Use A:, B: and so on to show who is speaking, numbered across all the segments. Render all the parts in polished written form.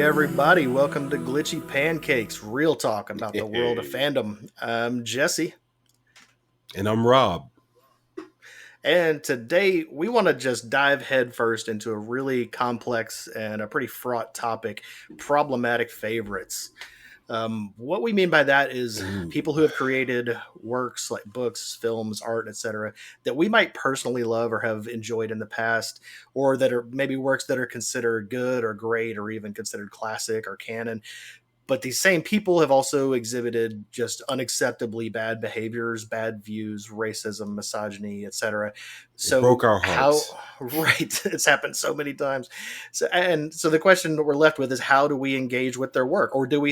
A: everybody. Welcome to Glitchy Pancakes, real talk about the world of
B: Hey.
A: fandom. I'm Jesse,
B: And I'm Rob.
A: and today we want to just dive headfirst into a really complex and a pretty fraught topic: problematic favorites. What we mean by that is
B: Ooh.
A: people who have created works like books, films, art, etc., that we might personally love or have enjoyed in the past, or that are maybe works that are considered good or great or even considered classic or canon. But these same people have also exhibited just unacceptably bad behaviors, bad views, racism, misogyny, etc.
B: It broke
A: So
B: our
A: how
B: hearts.
A: right, it's happened so many times. So the question that we're left with is, how do we engage with their work, or do we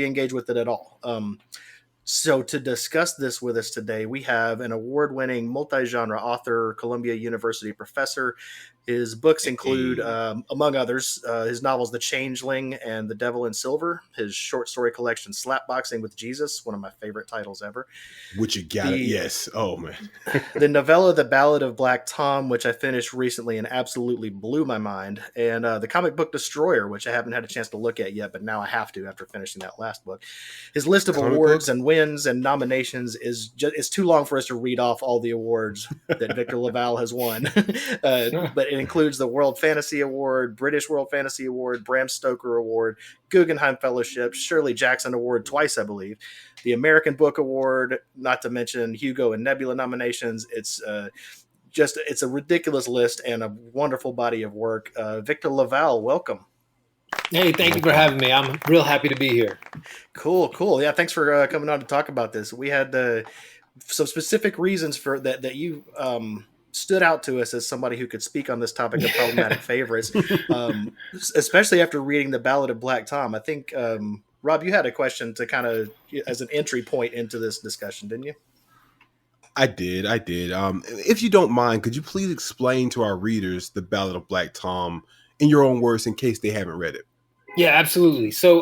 A: engage with it at all? So, to discuss this with us today, we have an award winning multi genre author, Columbia University professor. His books include,
B: Hey.
A: among others, his novels The Changeling and The Devil in Silver, his short story collection Slapboxing with Jesus, one of my favorite titles ever.
B: Which you got it.
A: The
B: Yes. Oh, man.
A: the novella The Ballad of Black Tom, which I finished recently and absolutely blew my mind, and the comic book Destroyer, which I haven't had a chance to look at yet, but now I have to after finishing that last book. His list of
B: Comic
A: awards
B: book?
A: and wins and nominations is too long for us to read off all the awards that Victor LaValle has won. But it includes the World Fantasy Award, British World Fantasy Award, Bram Stoker Award, Guggenheim Fellowship, Shirley Jackson Award twice, I believe, the American Book Award, not to mention Hugo and Nebula nominations. It's a ridiculous list and a wonderful body of work. Victor LaValle, welcome.
C: Hey, thank you for
B: Welcome.
C: having me. I'm real happy to be here.
A: Cool. Yeah, thanks for coming on to talk about this. We had some specific reasons for that you stood out to us as somebody who could speak on this topic of problematic favorites, especially after reading the Ballad of Black Tom. I think Rob, you had a question to kind of as an entry point into this discussion, didn't you?
B: I did. If you don't mind, could you please explain to our readers the Ballad of Black Tom in your own words in case they haven't read it?
C: Yeah, absolutely. So,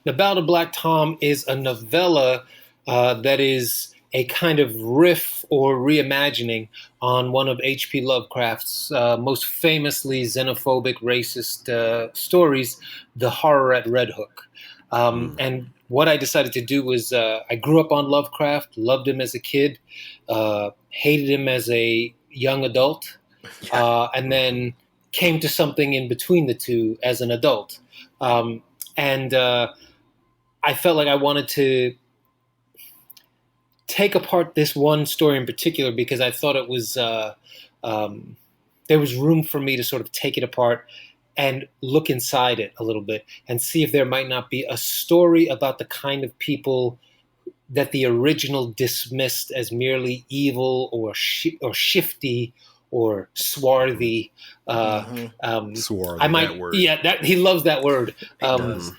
C: The Ballad of Black Tom is a novella that is a kind of riff or reimagining on one of H.P. Lovecraft's most famously xenophobic, racist stories, The Horror at Red Hook. And what I decided to do was I grew up on Lovecraft, loved him as a kid, hated him as a young adult, and then came to something in between the two as an adult. And I felt like I wanted to take apart this one story in particular because I thought it was there was room for me to sort of take it apart and look inside it a little bit and see if there might not be a story about the kind of people that the original dismissed as merely evil or shifty or swarthy.
B: Swore
C: I
B: that
C: might,
B: word.
C: yeah, that he loves that word.
A: He does.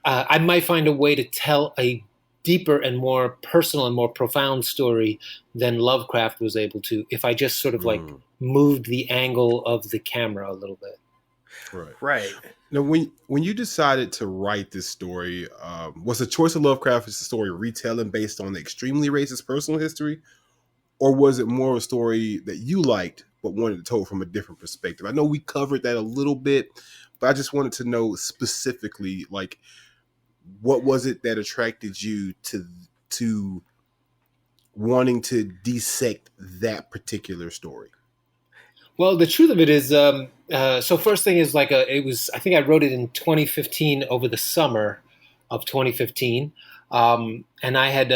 C: I might find a way to tell a deeper and more personal and more profound story than Lovecraft was able to if I just sort of like moved the angle of the camera a little bit.
A: Right.
B: Now, when you decided to write this story, was the choice of Lovecraft as a story retelling based on the extremely racist personal history, or was it more of a story that you liked but wanted to tell from a different perspective? I know we covered that a little bit, but I just wanted to know specifically, like, what was it that attracted you to wanting to dissect that particular story?
C: Well, the truth of it is, so first thing is like it was. I think I wrote it in 2015 over the summer of 2015, and I had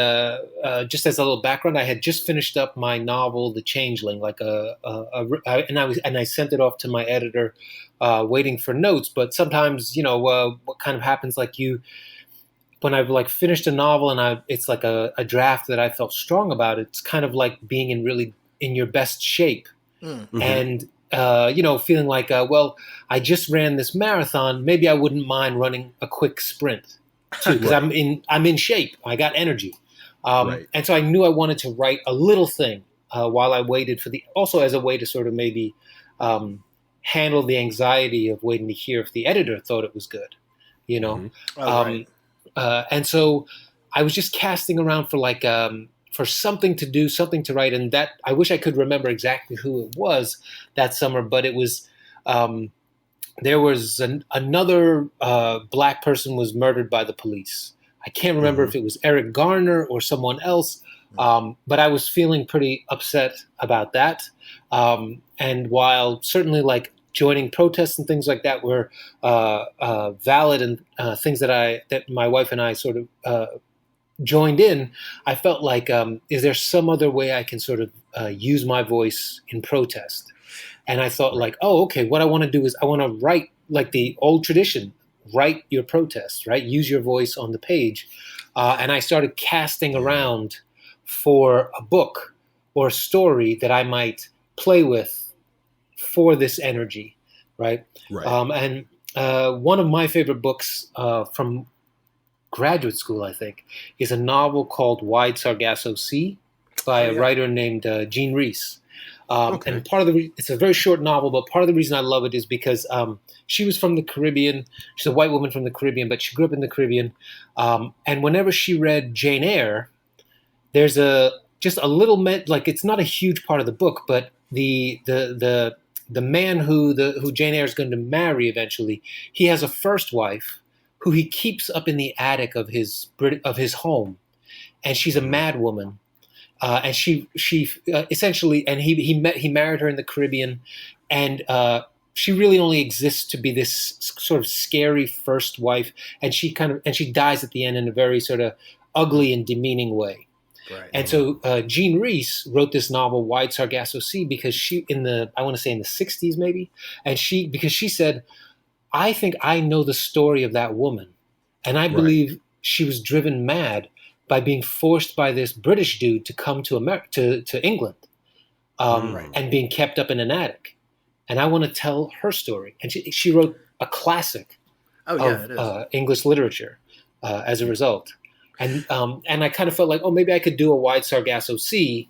C: just as a little background, I had just finished up my novel, The Changeling, and I sent it off to my editor, waiting for notes. But sometimes, what kind of happens, like when I've like finished a novel and it's like a draft that I felt strong about. It's kind of like being in your best shape.
A: Mm.
C: And feeling like, well, I just ran this marathon. Maybe I wouldn't mind running a quick sprint too, because
B: Right.
C: I'm in shape. I got energy,
B: Right.
C: and so I knew I wanted to write a little thing while I waited also as a way to sort of maybe handle the anxiety of waiting to hear if the editor thought it was good, you know.
A: Oh, right.
C: And so I was just casting around for something to do, something to write, and that I wish I could remember exactly who it was that summer, but it was there was another black person was murdered by the police. I can't remember if it was Eric Garner or someone else, but I was feeling pretty upset about that. And while certainly like joining protests and things like that were valid and things that my wife and I sort of joined in, I felt like, is there some other way I can sort of use my voice in protest? And I thought like, oh, okay, what I want to do is I want to write like the old tradition, write your protests, right? Use your voice on the page. And I started casting around for a book or a story that I might play with for this energy, right? And one of my favorite books from graduate school, I think, is a novel called Wide Sargasso Sea by a writer named Jean Rhys. And part of it's a very short novel, but part of the reason I love it is because she was from the Caribbean. She's a white woman from the Caribbean, but she grew up in the Caribbean. And whenever she read Jane Eyre, there's just a little like it's not a huge part of the book, but the man who Jane Eyre is going to marry eventually, he has a first wife who he keeps up in the attic of his home, and she's a mad woman. And she essentially, and he married her in the Caribbean, and she really only exists to be this sort of scary first wife, and she dies at the end in a very sort of ugly and demeaning way. Right. And so Jean Rhys wrote this novel Wide Sargasso Sea because I want to say in the 60s maybe, and because she said, I think I know the story of that woman, and I believe she was driven mad by being forced by this British dude to come to to England, and being kept up in an attic. And I want to tell her story. And she wrote a classic of English literature as a result. And I kind of felt like, oh, maybe I could do a Wide Sargasso Sea.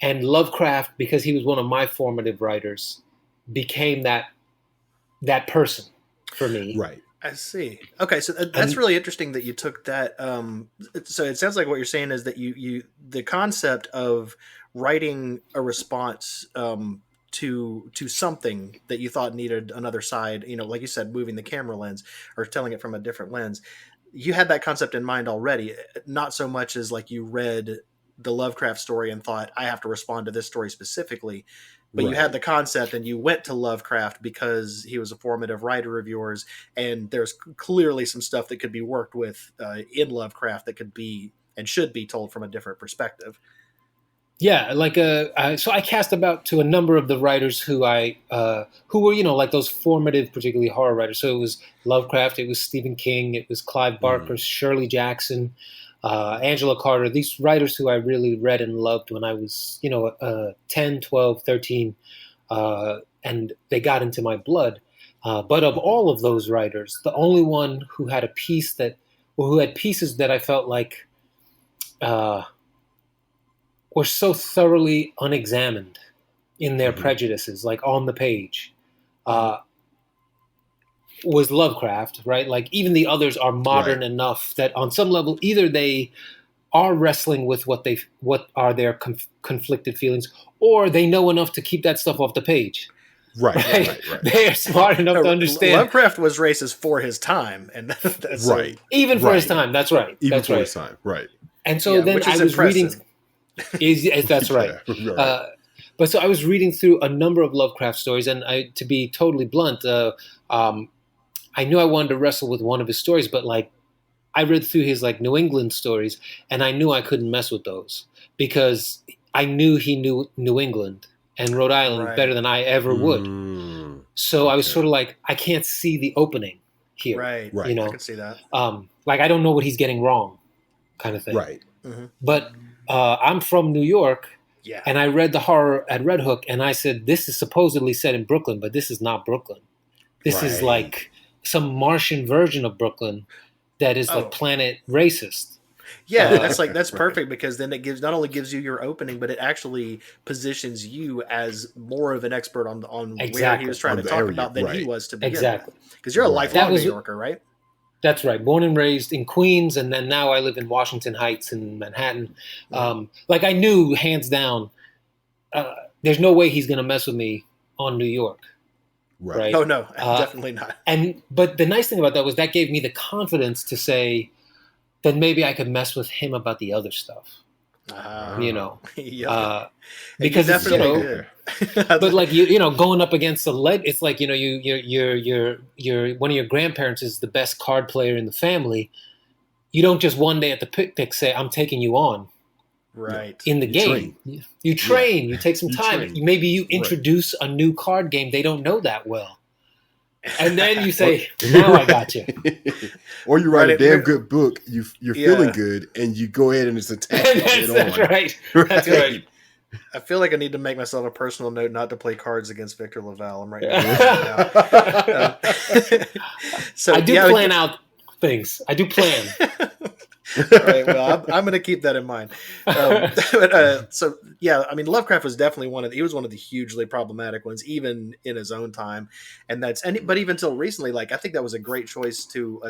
C: And Lovecraft, because he was one of my formative writers, became that person for me.
B: Right.
A: I see. Okay, so that's really interesting that you took that. So it sounds like what you're saying is that you the concept of writing a response to something that you thought needed another side, like you said, moving the camera lens or telling it from a different lens. You had that concept in mind already, not so much as like you read the Lovecraft story and thought, I have to respond to this story specifically. But you had the concept and you went to Lovecraft because he was a formative writer of yours. And there's clearly some stuff that could be worked with in Lovecraft that could be and should be told from a different perspective.
C: Yeah, like so I cast about to a number of the writers who were like those formative, particularly horror writers. So it was Lovecraft, it was Stephen King, it was Clive Barker, Shirley Jackson, Angela Carter, these writers who I really read and loved when I was 10, 12, 13, and they got into my blood. But of all of those writers, the only one who had who had pieces that I felt like were so thoroughly unexamined in their prejudices, like on the page, was Lovecraft, right? Like even the others are modern enough that on some level, either they are wrestling with what are their conflicted feelings, or they know enough to keep that stuff off the page. Right. They are smart enough to understand.
A: Lovecraft was racist for his time, and that's
B: right.
C: Even for his time, that's right.
B: Even
C: that's
B: for
C: right.
B: his time, right.
C: And so then I was reading. That's right. But so I was reading through a number of Lovecraft stories, and to be totally blunt, I knew I wanted to wrestle with one of his stories, but like I read through his like New England stories, and I knew I couldn't mess with those because I knew he knew New England and Rhode Island better than I ever would. So I was sort of like, I can't see the opening here.
A: Right. I can see that.
C: Like I don't know what he's getting wrong, kind of thing.
B: Right.
C: But I'm from New York, and I read the horror at Red Hook, and I said, this is supposedly set in Brooklyn, but this is not Brooklyn. This is like some Martian version of Brooklyn that is like planet racist.
A: Yeah, that's perfect because then it not only gives you your opening, but it actually positions you as more of an expert on where he was trying to talk about than he was to begin with. Because you're a lifelong New Yorker, right?
C: That's right. Born and raised in Queens, and then now I live in Washington Heights in Manhattan. Like I knew, hands down, there's no way he's going to mess with me on New York.
B: Right.
A: No, no, definitely not.
C: But the nice thing about that was that gave me the confidence to say, then maybe I could mess with him about the other stuff.
A: Yeah.
C: Because
A: you
C: it's, you know,
A: did.
C: but like going up against it's like you're one of your grandparents is the best card player in the family. You don't just one day at the picnic say, I'm taking you on.
A: Right.
C: In the game. You train, you take some time. Maybe you introduce a new card game they don't know that well. And then you say, now I got you.
B: Or you write a damn good book, you're feeling good, and you go ahead and just attack it
C: That's right. That's right.
A: I feel like I need to make myself a personal note not to play cards against Victor LaValle. I'm right now.
C: So I do plan out things. I do plan.
A: All right, well, I'm going to keep that in mind. So yeah, I mean, Lovecraft was definitely one of the hugely problematic ones, even in his own time, but even until recently, like I think that was a great choice to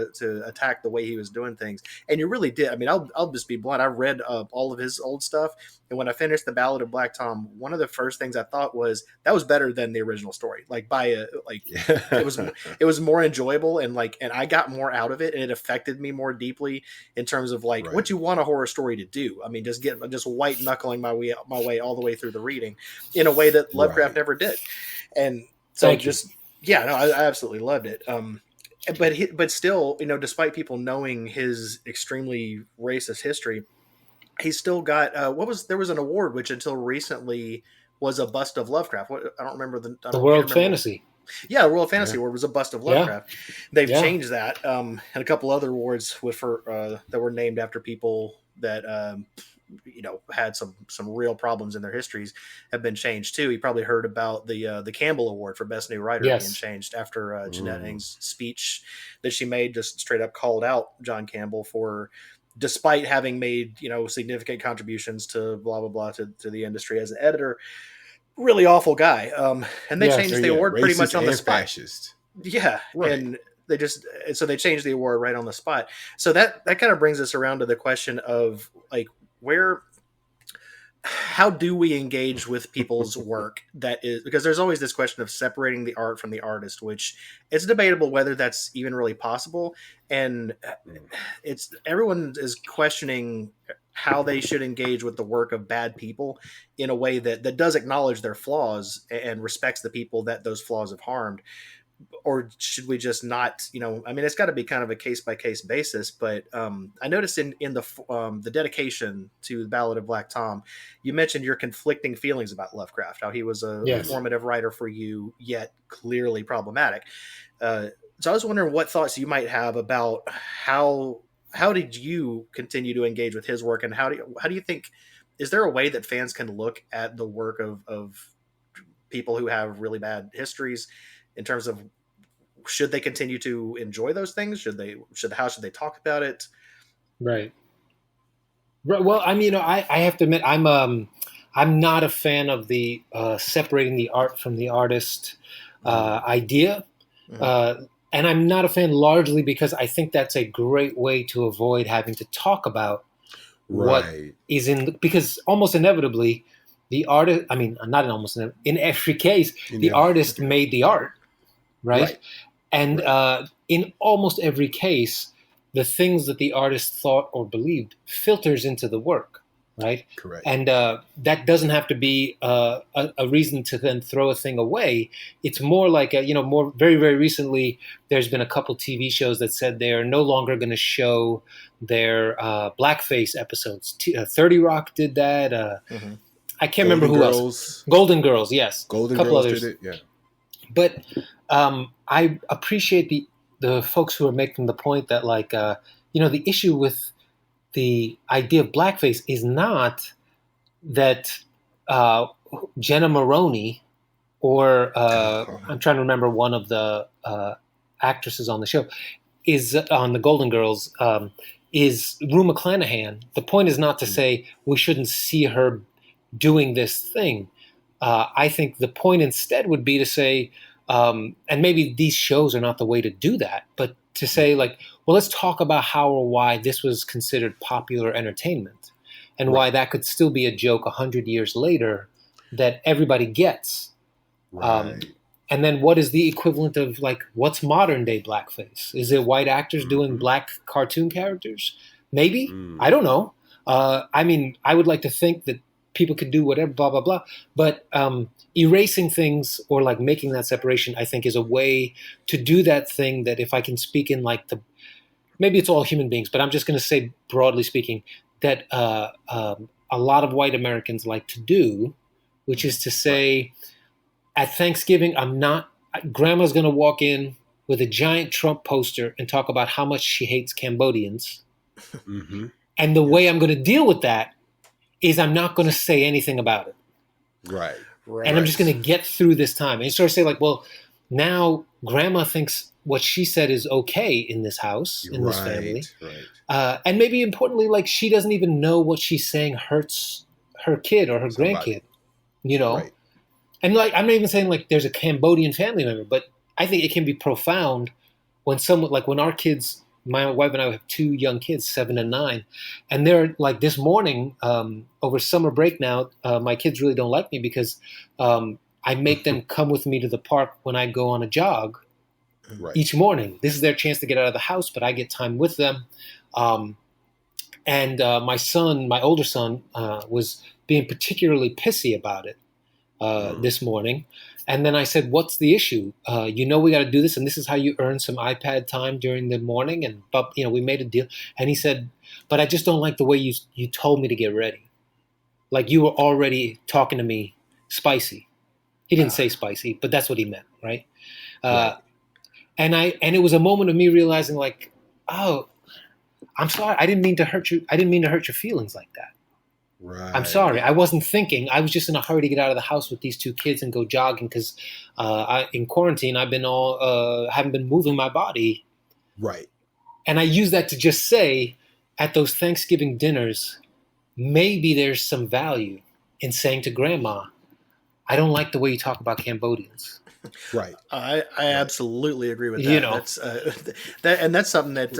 A: attack the way he was doing things, and you really did. I mean, I'll just be blunt. I read all of his old stuff, and when I finished the Ballad of Black Tom, one of the first things I thought was that was better than the original story. Like it was more enjoyable, and I got more out of it, and it affected me more deeply in terms of what you want a horror story to do. I mean, just white knuckling my way all the way through the reading in a way that Lovecraft never did. And so I absolutely loved it. But still, despite people knowing his extremely racist history, he still got there was an award which until recently was a bust of Lovecraft. I don't remember the
C: World Fantasy.
A: Yeah, the World Fantasy Award was a bust of Lovecraft. Yeah. They've changed that, and a couple other awards that were named after people that had some real problems in their histories have been changed too. You probably heard about the Campbell Award for Best New Writer being changed after Jeanette Ng's speech that she made just straight up called out John Campbell for, despite having made significant contributions to blah blah blah to the industry as an editor. Really awful guy. And they changed the award pretty much on the spot. Fascist. Yeah. Right. And they changed the award right on the spot. So that kind of brings us around to the question of how do we engage with people's work? That is because there's always this question of separating the art from the artist, which it's debatable whether that's even really possible. And everyone is questioning how they should engage with the work of bad people in a way that does acknowledge their flaws and respects the people that those flaws have harmed. Or should we just not, I mean, it's got to be kind of a case by case basis, but I noticed in the dedication to the Ballad of Black Tom, you mentioned your conflicting feelings about Lovecraft, how he was a formative writer for you, yet clearly problematic. So I was wondering what thoughts you might have about how did you continue to engage with his work, and how do you think, is there a way that fans can look at the work of people who have really bad histories in terms of should they continue to enjoy those things? How should they talk about it?
C: Right. Well, I mean, I have to admit, I'm not a fan of the separating the art from the artist idea. Mm-hmm. And I'm not a fan largely because I think that's a great way to avoid having to talk about what is because almost inevitably the artist, I mean, not almost in every case, the artist made the art, right? And in almost every case, the things that the artist thought or believed filters into the work, right?
B: Correct.
C: And that doesn't have to be a reason to then throw a thing away. It's more like, very, very recently, there's been a couple TV shows that said they are no longer going to show their blackface episodes. 30 Rock did that. Mm-hmm. I can't remember who else. Golden Girls, yes.
B: Golden Girls did it, yeah.
C: But I appreciate the folks who are making the point that, the issue with the idea of blackface is not that Jenna Maroney or I'm trying to remember one of the actresses on the show is on the Golden Girls is Rue McClanahan. The point is not to say we shouldn't see her doing this thing. I think the point instead would be to say, and maybe these shows are not the way to do that, but to say let's talk about how or why this was considered popular entertainment and why that could still be a joke 100 years later that everybody gets.
B: Right.
C: And then what is the equivalent of like what's modern day blackface? Is it white actors doing black cartoon characters? Maybe. I don't know. I mean, I would like to think that people could do whatever, blah, blah, blah. But erasing things or like making that separation, I think, is a way to do that thing that if I can speak in like maybe it's all human beings, but I'm just going to say broadly speaking that a lot of white Americans like to do, which is to say, at Thanksgiving, Grandma's going to walk in with a giant Trump poster and talk about how much she hates Cambodians. And the way I'm going to deal with that is I'm not going to say anything about it.
B: Right.
C: And I'm just going to get through this time. And sort of say like, well, now Grandma thinks what she said is okay in this house, in this family. Right. And maybe importantly, like she doesn't even know what she's saying hurts her kid or her grandkid, you know? Right. And like, I'm not even saying like there's a Cambodian family member, but I think it can be profound when someone, like when our kids, my wife and I have 2 young kids, 7 and 9, and they're like this morning, over summer break now, my kids really don't like me because I make them come with me to the park when I go on a jog each morning. This is their chance to get out of the house, but I get time with them. And my older son, was being particularly pissy about it. This morning. And then I said, what's the issue? We got to do this. And this is how you earn some iPad time during the morning. And, we made a deal. And he said, but I just don't like the way you told me to get ready. Like you were already talking to me spicy. He didn't say spicy, but that's what he meant. Right. And it was a moment of me realizing like, oh, I'm sorry. I didn't mean to hurt you. I didn't mean to hurt your feelings like that. Right. I'm sorry. I wasn't thinking. I was just in a hurry to get out of the house with these 2 kids and go jogging because in quarantine I've been haven't been moving my body.
B: Right.
C: And I use that to just say at those Thanksgiving dinners, maybe there's some value in saying to Grandma, I don't like the way you talk about Cambodians.
B: Right.
A: I absolutely agree with that. That's something that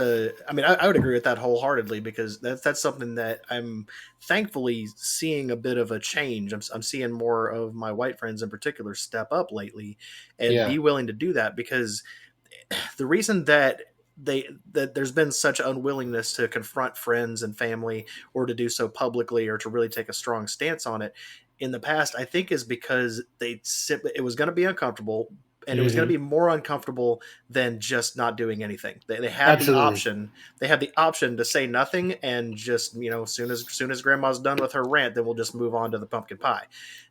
A: I would agree with that wholeheartedly because that's something that I'm thankfully seeing a bit of a change. I'm seeing more of my white friends in particular step up lately and be willing to do that because the reason that there's been such unwillingness to confront friends and family or to do so publicly or to really take a strong stance on it in the past, I think is because it was going to be uncomfortable and it was going to be more uncomfortable than just not doing anything. They had the option. They had the option to say nothing and just, as soon as Grandma's done with her rant, then we'll just move on to the pumpkin pie.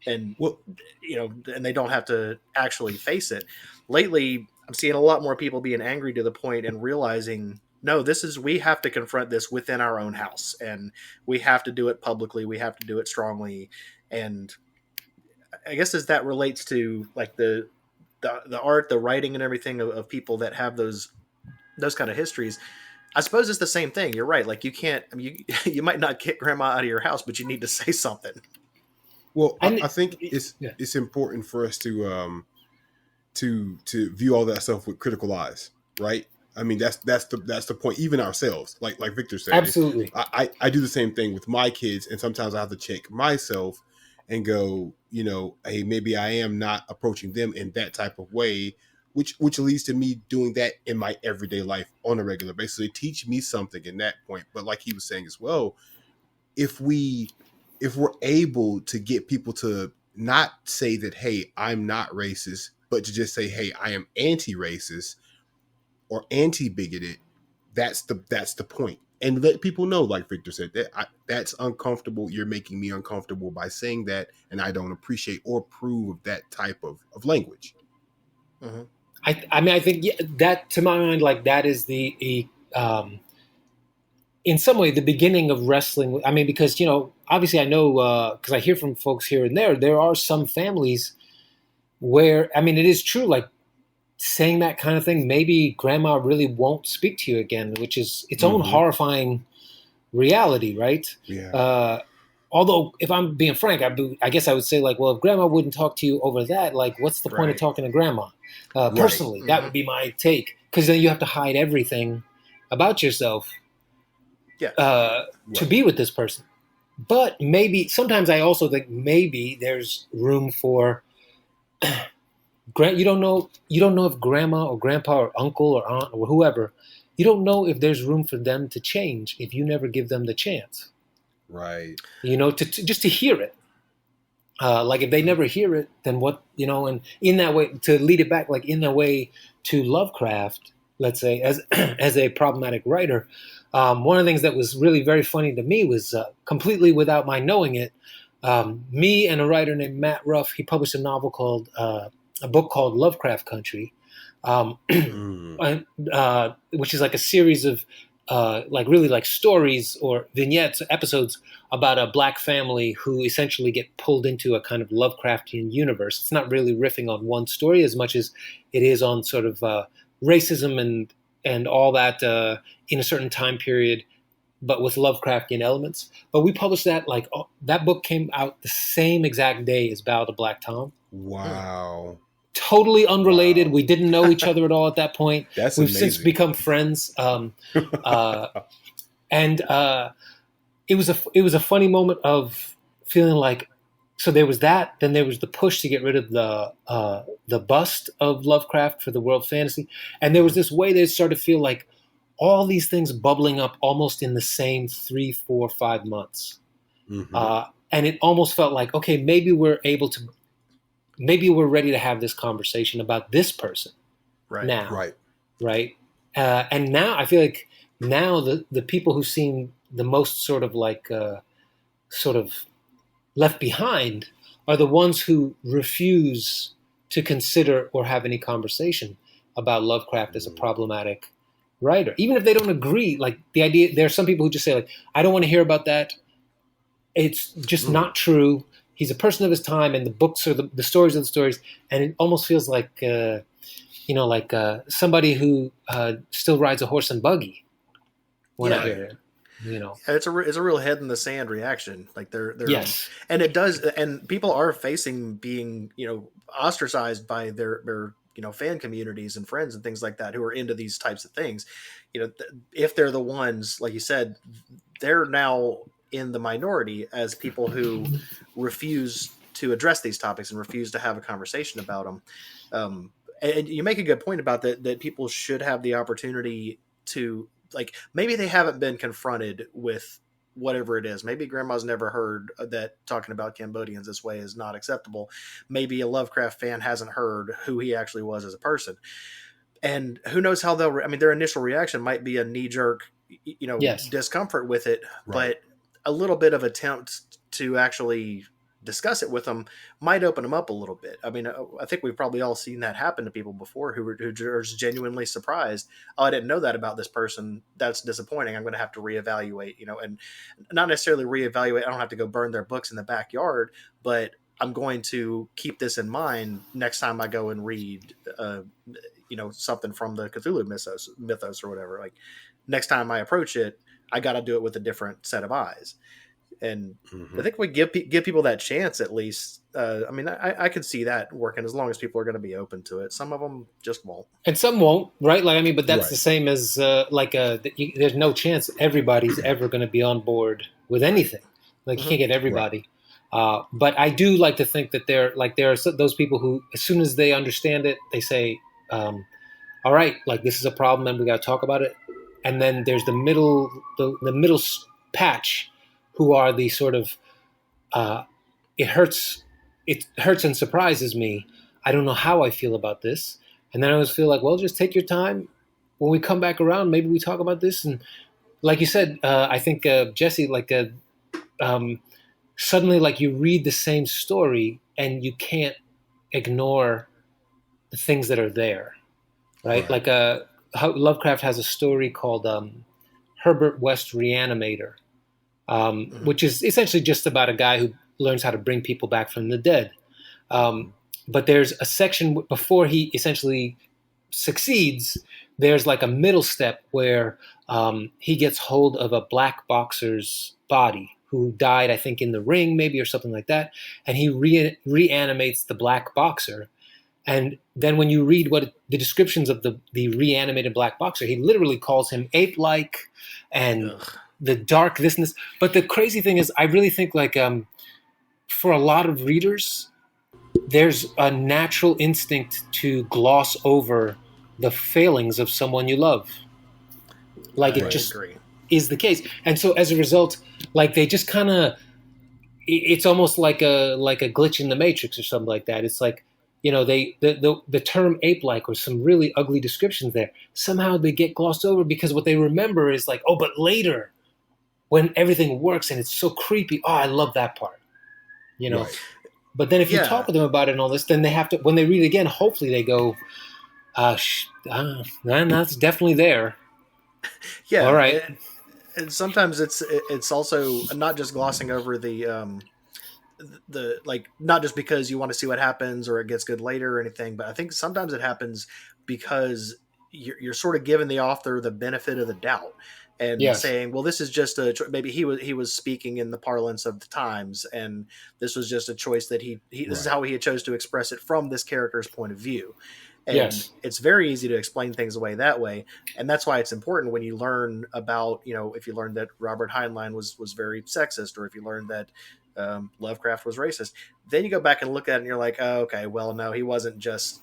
A: And, and they don't have to actually face it. Lately, I'm seeing a lot more people being angry to the point and realizing, no, we have to confront this within our own house and we have to do it publicly. We have to do it strongly. And I guess as that relates to like the art, the writing and everything of people that have those kind of histories, I suppose it's the same thing. You're right. Like you can't, you might not kick Grandma out of your house, but you need to say something.
B: Well, I think it's important for us to view all that stuff with critical eyes, right? I mean, that's the point. Even ourselves, like Victor said,
C: absolutely.
B: I do the same thing with my kids, and sometimes I have to check myself and go, hey, maybe I am not approaching them in that type of way, which leads to me doing that in my everyday life on a regular basis. So they teach me something in that point. But like he was saying as well, if we're able to get people to not say that, hey, I'm not racist, but to just say, hey, I am anti-racist or anti-bigoted, that's the point. And let people know, like Victor said, that that's uncomfortable. You're making me uncomfortable by saying that, and I don't appreciate or approve of that type of language.
C: Mm-hmm. I think that, to my mind, like that is the in some way the beginning of wrestling. I mean, because obviously I know because I hear from folks here and there are some families where it is true, like saying that kind of thing, maybe Grandma really won't speak to you again, which is its own horrifying reality, right?
B: Yeah.
C: Although, if I'm being frank, I guess I would say, like, well, if Grandma wouldn't talk to you over that, like, what's the point of talking to Grandma? Personally, that would be my take, because then you have to hide everything about yourself to be with this person. But maybe, sometimes I also think maybe there's room for You don't know if grandma or grandpa or uncle or aunt or whoever, you don't know if there's room for them to change if you never give them the chance.
B: Right.
C: To just to hear it. Like if they never hear it, then what, and in that way, to lead it back, like in that way to Lovecraft, let's say, as as a problematic writer, one of the things that was really very funny to me was completely without my knowing it, me and a writer named Matt Ruff, he published a book called Lovecraft Country, which is like a series of really like stories or vignettes, episodes about a black family who essentially get pulled into a kind of Lovecraftian universe. It's not really riffing on one story as much as it is on sort of racism and all that in a certain time period, but with Lovecraftian elements. But we published that, that book came out the same exact day as Ballad of Black Tom.
B: Wow.
C: Totally unrelated. Wow. We didn't know each other at all at that point.
B: We've
C: amazing. Since become friends. It was a funny moment of feeling like, so there was that, then there was the push to get rid of the bust of Lovecraft for the world fantasy. And there was this way that it started to feel like all these things bubbling up almost in the same 3, 4, 5 months. Mm-hmm. And it almost felt like, okay, maybe we're ready to have this conversation about this person now. Right. And now I feel like now the people who seem the most sort of left behind are the ones who refuse to consider or have any conversation about Lovecraft as a problematic writer. Even if they don't agree, like the idea, there are some people who just say, like, I don't want to hear about that. It's just not true. He's a person of his time, and the books are the stories are the stories. And it almost feels like, somebody who still rides a horse and buggy when I hear it.
A: It's a real head in the sand reaction. Like they're
C: yes,
A: and it does, and people are facing being ostracized by their fan communities and friends and things like that who are into these types of things. If they're the ones, like you said, they're now in the minority as people who refuse to address these topics and refuse to have a conversation about them. And you make a good point about that people should have the opportunity to, like, maybe they haven't been confronted with whatever it is. Maybe grandma's never heard that talking about Cambodians this way is not acceptable. Maybe a Lovecraft fan hasn't heard who he actually was as a person. And who knows how their initial reaction might be a knee-jerk, discomfort with it, right. But a little bit of attempt to actually discuss it with them might open them up a little bit. I mean, I think we've probably all seen that happen to people before who are genuinely surprised. Oh, I didn't know that about this person. That's disappointing. I'm going to have to reevaluate, and not necessarily reevaluate. I don't have to go burn their books in the backyard, but I'm going to keep this in mind next time I go and read, something from the Cthulhu mythos or whatever. Like next time I approach it, I got to do it with a different set of eyes. And I think we give people that chance at least. I could see that working as long as people are going to be open to it. Some of them just won't,
C: and some won't, right? But that's the same as there's no chance everybody's ever going to be on board with anything. Like you can't get everybody. Right. But I do like to think that there are those people who, as soon as they understand it, they say, "All right, like this is a problem, and we got to talk about it." And then there's the middle patch, who are the sort of, it hurts and surprises me. I don't know how I feel about this. And then I always feel like, well, just take your time. When we come back around, maybe we talk about this. And like you said, I think, Jesse, suddenly like you read the same story and you can't ignore the things that are there, right? Like Lovecraft has a story called Herbert West Reanimator, which is essentially just about a guy who learns how to bring people back from the dead. But there's a section before he essentially succeeds. There's like a middle step where he gets hold of a black boxer's body who died, I think, in the ring maybe or something like that. And he reanimates the black boxer. And then when you read the descriptions of the reanimated black boxer, he literally calls him ape-like and the dark thisness. But the crazy thing is, I really think for a lot of readers, there's a natural instinct to gloss over the failings of someone you love. Like it just
A: agree.
C: is the case. And so as a result, like they just kind of, it's almost like a glitch in the matrix or something like that. It's like, the term ape-like or some really ugly descriptions there, somehow they get glossed over because what they remember is like, oh, but later when everything works and it's so creepy, oh, I love that part.
B: Right.
C: But then if you talk with them about it and all this, then they have to, when they read it again, hopefully they go, that's definitely there.
A: Yeah.
C: All right.
A: And sometimes it's also not just glossing over the like, not just because you want to see what happens or it gets good later or anything, but I think sometimes it happens because you're sort of giving the author the benefit of the doubt and saying, well, this is just maybe he was speaking in the parlance of the times, and this was just a choice that he this is how he chose to express it from this character's point of view. And it's very easy to explain things away that way. And that's why it's important when you learn about, if you learn that Robert Heinlein was very sexist, or if you learn that Lovecraft was racist, then you go back and look at it and you're like, oh, okay, well, no, he wasn't just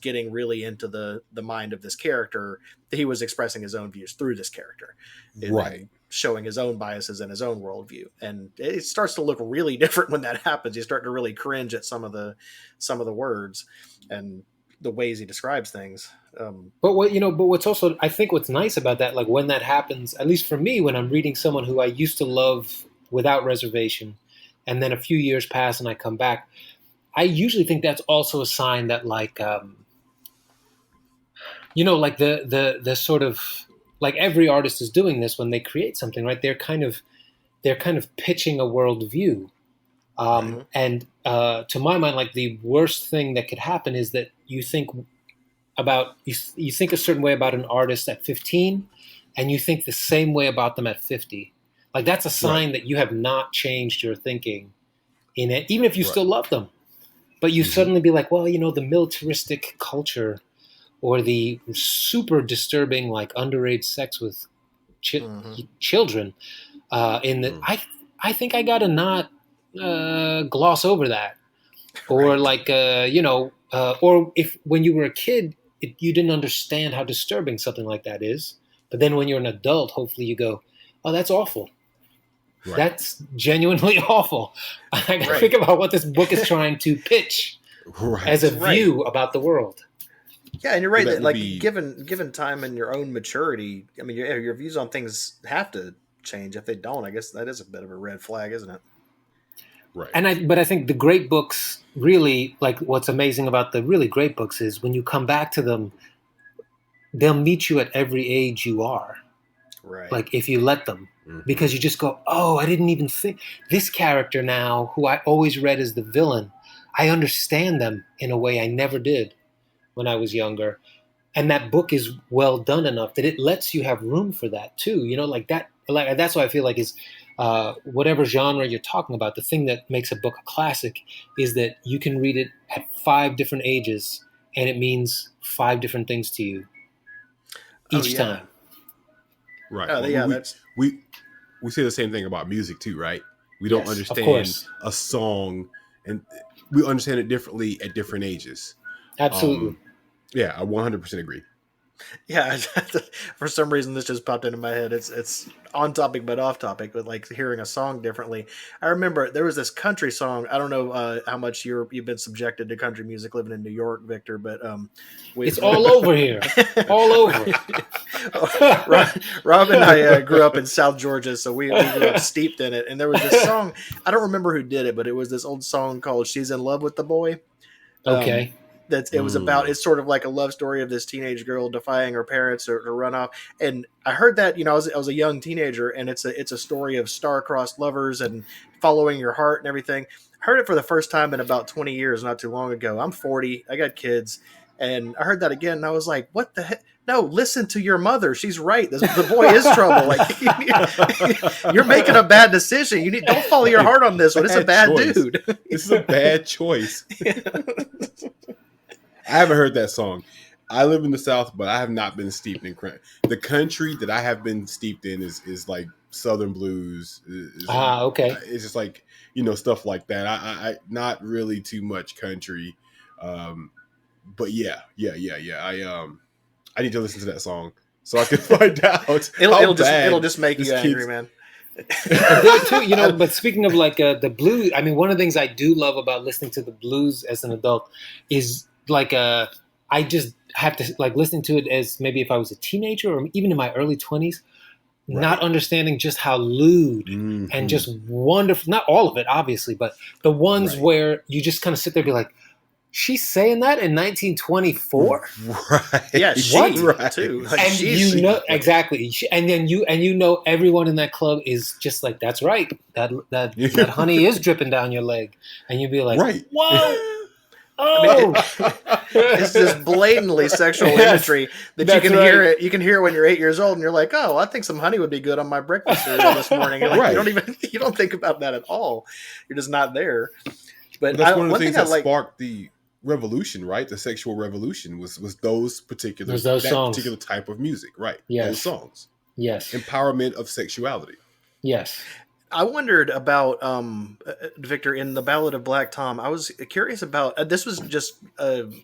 A: getting really into the mind of this character. He was expressing his own views through this character,
B: right?
A: Showing his own biases and his own worldview. And it starts to look really different when that happens. You start to really cringe at some of the words and the ways he describes things.
C: But what's also, I think what's nice about that, like when that happens, at least for me, when I'm reading someone who I used to love without reservation, and then a few years pass and I come back, I usually think that's also a sign that like, like the sort of, like every artist is doing this when they create something, right? They're kind of pitching a worldview. And to my mind, like the worst thing that could happen is that you think you think a certain way about an artist at 15, and you think the same way about them at 50. Like that's a sign that you have not changed your thinking in it, even if you still love them. But you suddenly be like, well, the militaristic culture or the super disturbing, like underage sex with children I think I gotta not gloss over that, or like or if when you were a kid you didn't understand how disturbing something like that is, but then when you're an adult, hopefully you go, oh, that's awful. Right. That's genuinely awful. I gotta think about what this book is trying to pitch as a view about the world.
A: Yeah, and you're right. That, like given time and your own maturity, I mean, your views on things have to change. If they don't, I guess that is a bit of a red flag, isn't it?
B: Right.
C: But I think the great books really, like what's amazing about the really great books is when you come back to them, they'll meet you at every age you are.
A: Right.
C: Like if you let them, because you just go, oh, I didn't even think this character now, who I always read as the villain, I understand them in a way I never did when I was younger. And that book is well done enough that it lets you have room for that too. Like that, like that's what I feel like is whatever genre you're talking about, the thing that makes a book a classic is that you can read it at 5 different ages and it means 5 different things to you each time.
B: Right.
A: We
B: say the same thing about music too, right? We don't understand a song, and we understand it differently at different ages.
C: Absolutely.
B: Yeah, I 100% agree.
A: Yeah, for some reason this just popped into my head. It's on topic but off topic, with like hearing a song differently. I remember there was this country song. I don't know how much you've been subjected to country music living in New York, Victor, but
C: it's all over here, all over.
A: Rob and I grew up in South Georgia, so we grew up steeped in it. And there was this song. I don't remember who did it, but it was this old song called "She's in Love with the Boy."
C: Okay.
A: It was about, it's sort of like a love story of this teenage girl defying her parents to run off. And I heard that, I was a young teenager, and it's a story of star-crossed lovers and following your heart and everything. I heard it for the first time in about 20 years, not too long ago. I'm 40. I got kids. And I heard that again, and I was like, what the heck? No, listen to your mother. She's right. The boy is trouble. Like, you're making a bad decision. Don't follow your heart on this one. It's a bad dude.
B: This is a bad choice. I haven't heard that song. I live in the South, but I have not been steeped in crime. The country that I have been steeped in is like Southern blues.
C: Okay.
B: It's just like, stuff like that. I not really too much country, but yeah. I need to listen to that song so I can find out.
A: It'll just make you angry, man.
C: Too, but speaking of like the blues, I mean, one of the things I do love about listening to the blues as an adult is like I just have to like listening to it as maybe if I was a teenager or even in my early 20s, not understanding just how lewd and just wonderful, not all of it, obviously, but the ones where you just kind of sit there and be like, she's saying that in 1924,
B: right?
A: Yeah,
B: right.
A: Too. Like,
C: and exactly, and then you know everyone in that club is just like, that's right, that honey is dripping down your leg, and you'd be like,
B: right,
C: whoa.
A: Oh, it's this blatantly sexual imagery that you can hear it. You can hear it when you're 8 years old, and you're like, "Oh, I think some honey would be good on my breakfast cereal this morning." You're like, you don't think about that at all. You're just not there. But
B: that's one of the things that sparked the revolution, right? The sexual revolution was those particular
C: songs.
B: Particular type of music, right?
C: Yes.
B: Those songs.
C: Yes.
B: Empowerment of sexuality.
C: Yes.
A: I wondered about Victor in the Ballad of Black Tom. I was curious about this was just an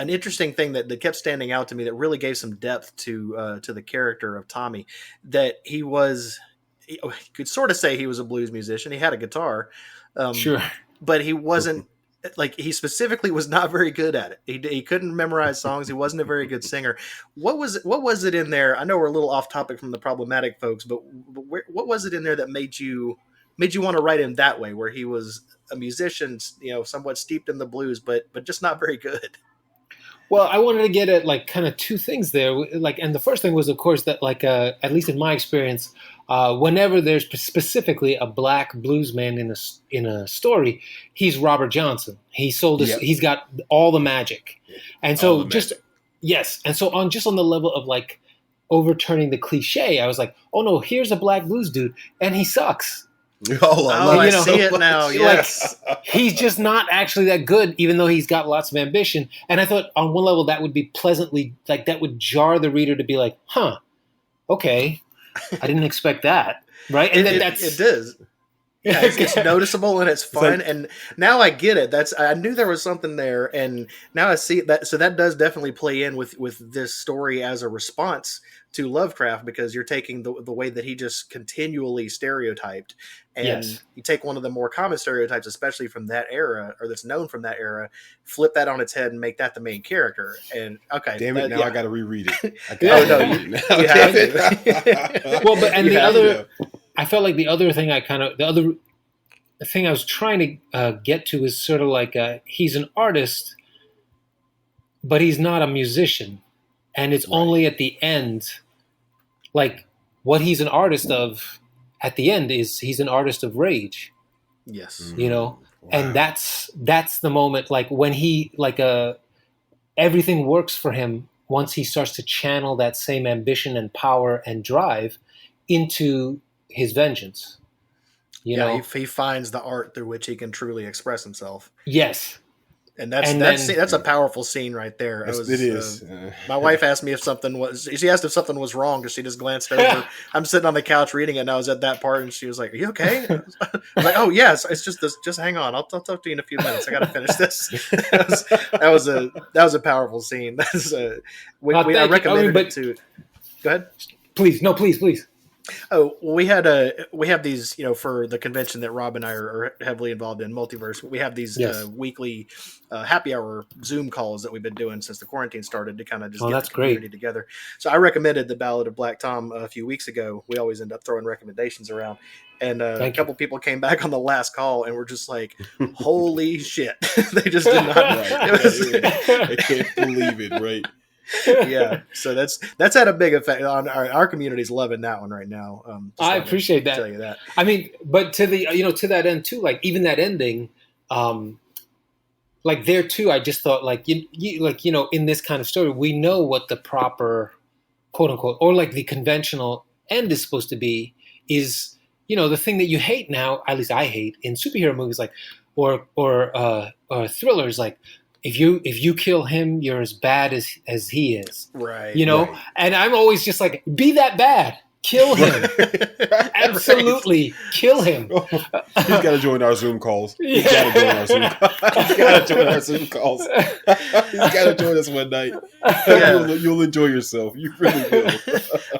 A: interesting thing that kept standing out to me that really gave some depth to the character of Tommy. That he could sort of say he was a blues musician. He had a guitar,
C: sure,
A: but he wasn't. Like, he specifically was not very good at it. He couldn't memorize songs. He wasn't a very good singer. What was it in there? I know we're a little off topic from the problematic folks, but what was it in there that made you want to write him that way, where he was a musician, somewhat steeped in the blues, but just not very good?
C: Well, I wanted to get at like kind of two things there. Like, and the first thing was, of course, that like at least in my experience, whenever there's specifically a black bluesman in a story, he's Robert Johnson. He sold us. Yep. He's got all the magic, and so and so on the level of like overturning the cliche, I was like, oh no, here's a black blues dude, and he sucks.
A: I see it now. Yes,
C: like, he's just not actually that good, even though he's got lots of ambition. And I thought on one level that would be pleasantly like that would jar the reader to be like, huh, okay. I didn't expect that, right? And then
A: it does. Yeah, it's noticeable and it's fun. And now I get it. I knew there was something there, and now I see that. So that does definitely play in with this story as a response to Lovecraft, because you're taking the way that he just continually stereotyped, and you take one of the more common stereotypes, especially from that era, or that's known from that era, flip that on its head and make that the main character. And okay,
B: damn it, now I got to reread it.
C: Well, but and the other, I felt like the other thing the thing I was trying to get to is sort of like he's an artist, but he's not a musician, and it's only at the end. Like, what he's an artist of at the end is he's an artist of rage.
A: Yes.
C: Wow. And that's the moment, like when he everything works for him once he starts to channel that same ambition and power and drive into his vengeance. You know?
A: He finds the art through which he can truly express himself.
C: Yes.
A: And that's a powerful scene right there.
B: It is.
A: My wife asked me if something was. She asked if something was wrong because she just glanced over. I'm sitting on the couch reading it, and I was at that part, and she was like, "Are you okay?" I was like, "Oh yes, it's just this. Just hang on. I'll talk to you in a few minutes. I got to finish this." that was a powerful scene. I recommended it to. Go ahead.
C: Please.
A: Oh, we have these, for the convention that Rob and I are heavily involved in, Multiverse. We have these weekly happy hour Zoom calls that we've been doing since the quarantine started to kind of just get the community together. So I recommended the Ballad of Black Tom a few weeks ago. We always end up throwing recommendations around. And a couple people came back on the last call and were just like, holy shit. They just did not.
B: I can't believe it, right?
A: Yeah, so that's had a big effect on our community's loving that one right now.
C: I appreciate that.
A: Tell you that.
C: I mean, but to the to that end too, like even that ending, like there too, I just thought like in this kind of story, we know what the proper quote unquote or like the conventional end is supposed to be is the thing that you hate now, at least I hate in superhero movies, like or thrillers, like. If you kill him, you're as bad as he is.
A: Right.
C: And I'm always just like, be that bad. Kill him. Absolutely. Kill him.
B: He's got to join our Zoom calls. He's
C: Yeah.
B: got to join our Zoom calls. He's got to join our Zoom calls. He's got to join us one night.
A: Yeah.
B: You'll enjoy yourself. You really will.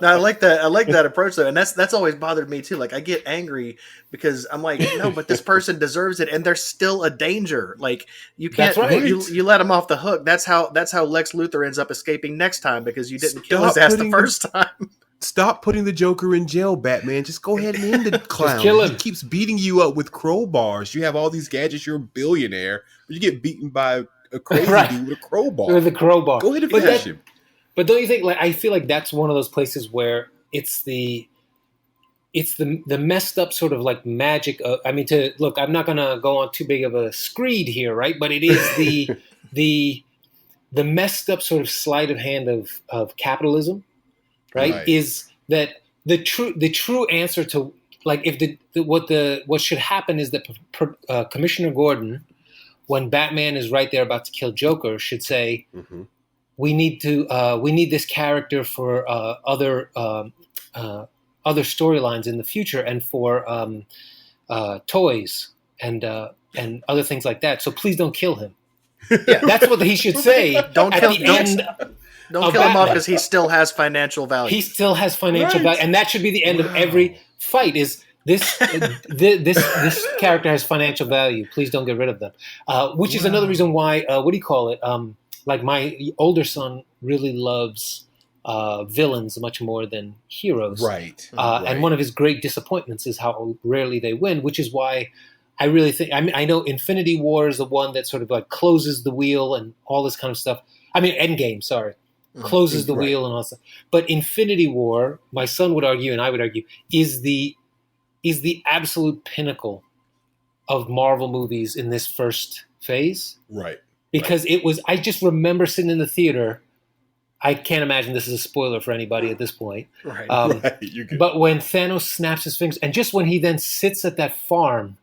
A: No, I like that. I like that approach though, and that's always bothered me too. Like I get angry because I'm like, no, but this person deserves it, and they're still a danger. Like you can't,
C: That's right.
A: you let him off the hook. That's how Lex Luthor ends up escaping next time because you didn't kill his ass the first time.
B: Stop putting the Joker in jail, Batman. Just go ahead and end the clown.
C: kill him.
B: He keeps beating you up with crowbars. You have all these gadgets. You're a billionaire, but you get beaten by a crazy dude with a crowbar.
C: With a crowbar.
B: Go ahead and finish him.
C: But don't you think? Like I feel like that's one of those places where it's the messed up sort of like magic. Look, I'm not gonna go on too big of a screed here, right? But it is the messed up sort of sleight of hand of capitalism. Right? Is that the true answer to like if what should happen is that Commissioner Gordon, when Batman is right there about to kill Joker, should say, we need this character for other storylines in the future and for toys and other things like that. So please don't kill him. Yeah, that's what he should say. Don't kill
A: him off because he still has financial value.
C: He still has financial value, and that should be the end of every fight. Is this this character has financial value? Please don't get rid of them. Which is another reason why. What do you call it? Like my older son really loves villains much more than heroes.
B: Right.
C: And one of his great disappointments is how rarely they win, which is why I really think. I know Infinity War is the one that sort of like closes the wheel and all this kind of stuff. I mean, Endgame. Sorry. Closes the wheel and all that stuff. But Infinity War, my son would argue, and I would argue, is the absolute pinnacle of Marvel movies in this first phase.
B: Right.
C: Because it was, I just remember sitting in the theater. I can't imagine this is a spoiler for anybody at this point.
A: Right.
C: But when Thanos snaps his fingers, and just when he then sits at that farm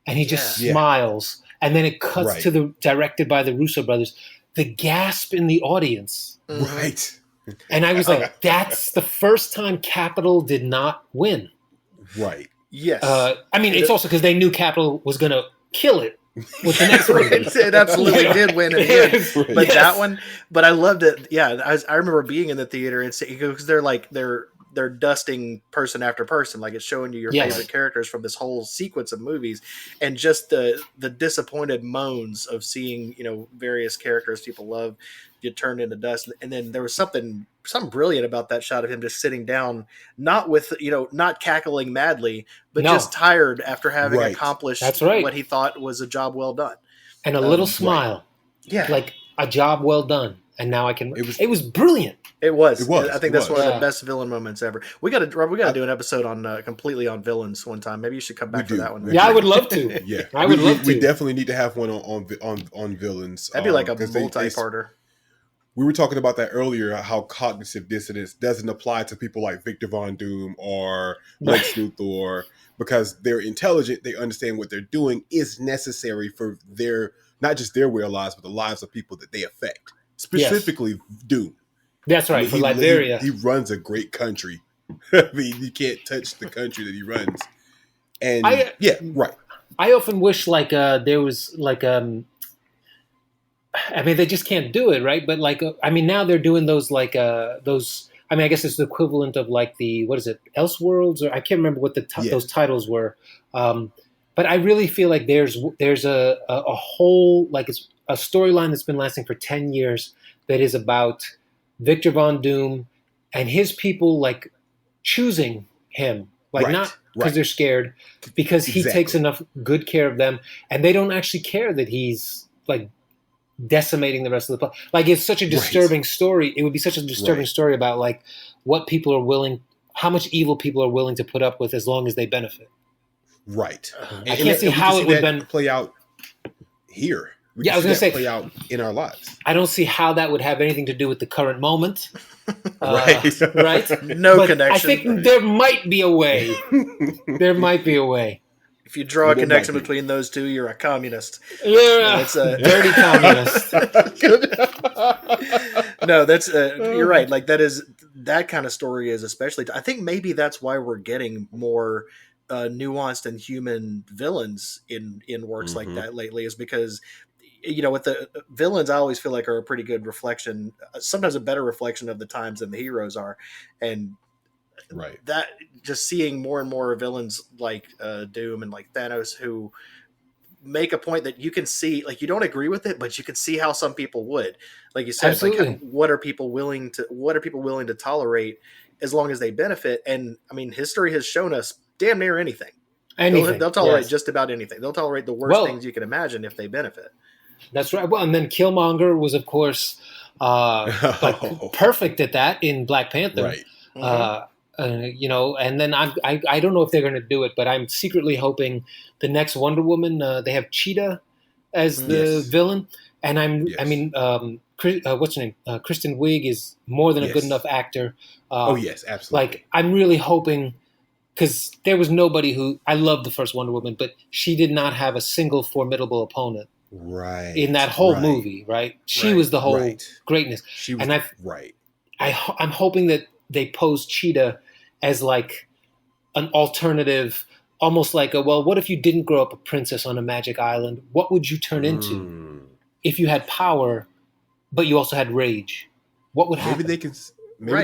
C: and he just smiles, and then it cuts to directed by the Russo brothers, the gasp in the audience.
B: Right.
C: And I was like, that's the first time Capital did not win.
B: Right.
A: Yes.
C: It's also because they knew Capital was going to kill it with the next one.
A: It absolutely did win in the end. But that one, but I loved it. Yeah, I remember being in the theater and because they're dusting person after person, like it's showing you your favorite characters from this whole sequence of movies, and just the disappointed moans of seeing various characters people love get turned into dust. And then there was something brilliant about that shot of him just sitting down, not with not cackling madly, but just tired after having accomplished what he thought was a job well done,
C: and a little smile, like a job well done. And now I can. It was brilliant.
A: It was. I think that's one of the best villain moments ever. We got to do an episode on completely on villains one time. Maybe you should come back for that one.
C: Yeah, I would love to.
B: Yeah,
C: I would love to.
B: We definitely need to have one on villains.
A: That'd be like a multi-parter.
B: We were talking about that earlier. How cognitive dissonance doesn't apply to people like Victor Von Doom or Lex Luthor, because they're intelligent. They understand what they're doing is necessary for not just their real lives, but the lives of people that they affect. Specifically, Doom.
C: That's right. For Liberia,
B: he runs a great country. I mean, you can't touch the country that he runs. And
C: I often wish there was they just can't do it, right? But now they're doing those those. I mean, I guess it's the equivalent of the what is it, Elseworlds, or I can't remember what those titles were. But I really feel like there's a whole it's a storyline that's been lasting for 10 years that is about Victor Von Doom and his people choosing him, not because they're scared, because he takes enough good care of them, and they don't actually care that he's decimating the rest of the planet. It's such a disturbing story. It would be such a disturbing story about what people are willing, how much evil people are willing to put up with as long as they benefit.
B: Right.
C: I can't see how it would
B: play out here.
C: I was going to say
B: play out in our lives.
C: I don't see how that would have anything to do with the current moment.
B: Right.
A: No connection.
C: I think there might be a way. There might be a way.
A: If you draw a connection between those two, you're a communist.
C: Yeah,
A: it's a
C: dirty communist.
A: No, that's you're right. That is that kind of story is especially. I think maybe that's why we're getting more nuanced and human villains in works like that lately, is because, with the villains, I always feel like are a pretty good reflection, sometimes a better reflection of the times than the heroes are. And that just seeing more and more villains like Doom and like Thanos, who make a point that you can see, like, you don't agree with it, but you can see how some people would, like you said,
C: Absolutely.
A: like, what are people willing to tolerate as long as they benefit? And I mean, history has shown us damn near anything. They'll tolerate just about anything. They'll tolerate the worst things you can imagine if they benefit.
C: That's right. Well, and then Killmonger was, of course, perfect at that in Black Panther.
B: Right.
C: And then I don't know if they're going to do it, but I'm secretly hoping the next Wonder Woman, they have Cheetah as the villain. And what's her name? Kristen Wiig is more than a good enough actor.
B: Yes, absolutely.
C: Like, I'm really hoping, because there was nobody who, I loved the first Wonder Woman, but she did not have a single formidable opponent.
B: Right.
C: In that whole movie, right? She was the whole greatness.
B: She was,
C: and I'm hoping that they pose Cheetah as like an alternative, almost like what if you didn't grow up a princess on a magic island? What would you turn into if you had power, but you also had rage? What would happen?
B: Maybe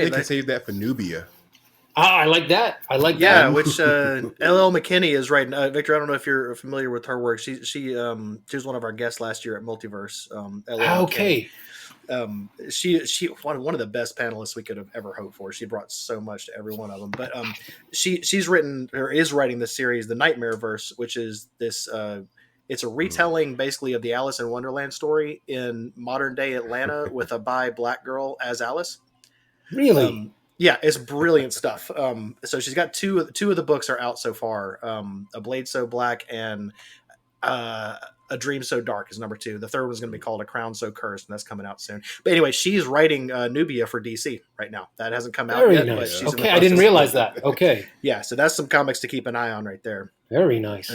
B: they can save that for Nubia.
C: I like that.
A: Which L.L. McKinney is writing. Victor, I don't know if you're familiar with her work. She was one of our guests last year at Multiverse.
C: Okay.
A: She one of the best panelists we could have ever hoped for. She brought so much to every one of them. But she's written, or is writing, this series, The Nightmareverse, which is this. It's a retelling basically of the Alice in Wonderland story in modern day Atlanta with a bi-black girl as Alice.
C: Really?
A: Yeah, it's brilliant stuff. So she's got two of the books are out so far. A Blade So Black and A Dream So Dark is number 2. The third one's going to be called A Crown So Cursed, and that's coming out soon. But anyway, she's writing Nubia for DC right now. That hasn't come out yet.
C: Nice.
A: But she's
C: okay, I didn't realize that. Okay.
A: Yeah, so that's some comics to keep an eye on right there.
C: Very nice.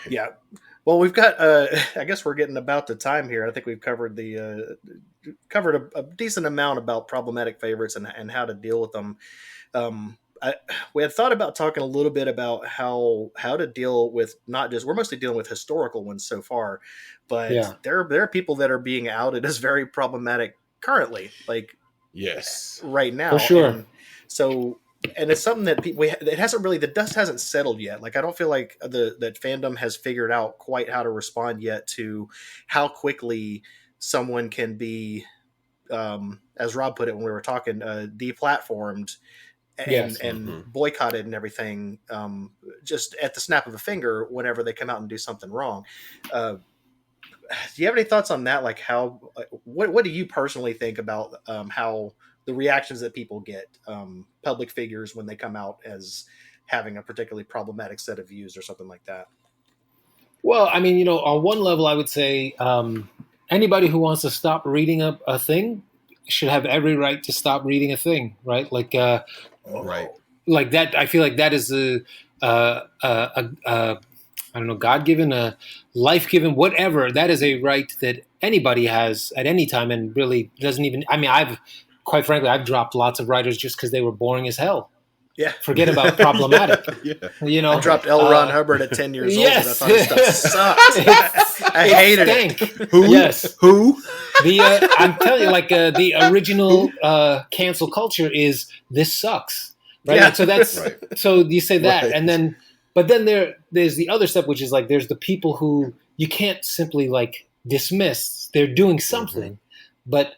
A: Yeah. Well, we've got. I guess we're getting about the time here. I think we've covered a decent amount about problematic favorites and how to deal with them. We had thought about talking a little bit about how to deal with, not just, we're mostly dealing with historical ones so far, but there are people that are being outed as very problematic currently, like right now,
C: for sure.
A: And it's something that it hasn't really, the dust hasn't settled yet. Like, I don't feel like that fandom has figured out quite how to respond yet to how quickly someone can be, as Rob put it when we were talking, deplatformed and boycotted and everything, just at the snap of a finger whenever they come out and do something wrong. Do you have any thoughts on that? Like, what do you personally think about how the reactions that people get, public figures, when they come out as having a particularly problematic set of views or something like that?
C: Well, I mean, on one level, I would say anybody who wants to stop reading a thing should have every right to stop reading a thing, right? Like, like that. I feel like that is I don't know, God-given, a life-given, whatever. That is a right that anybody has at any time, and really doesn't even. I mean, quite frankly, I've dropped lots of writers just because they were boring as hell.
A: Yeah.
C: Forget about problematic.
A: I dropped L. Ron Hubbard at 10 years old because I thought his stuff sucked. I hated it.
B: Who?
A: Yes.
B: Who?
C: I'm telling you, like, the original cancel culture is this sucks. Right.
A: Yeah.
C: So that's so you say that, and then, but then there's the other step, which is like there's the people who you can't simply like dismiss. They're doing something, but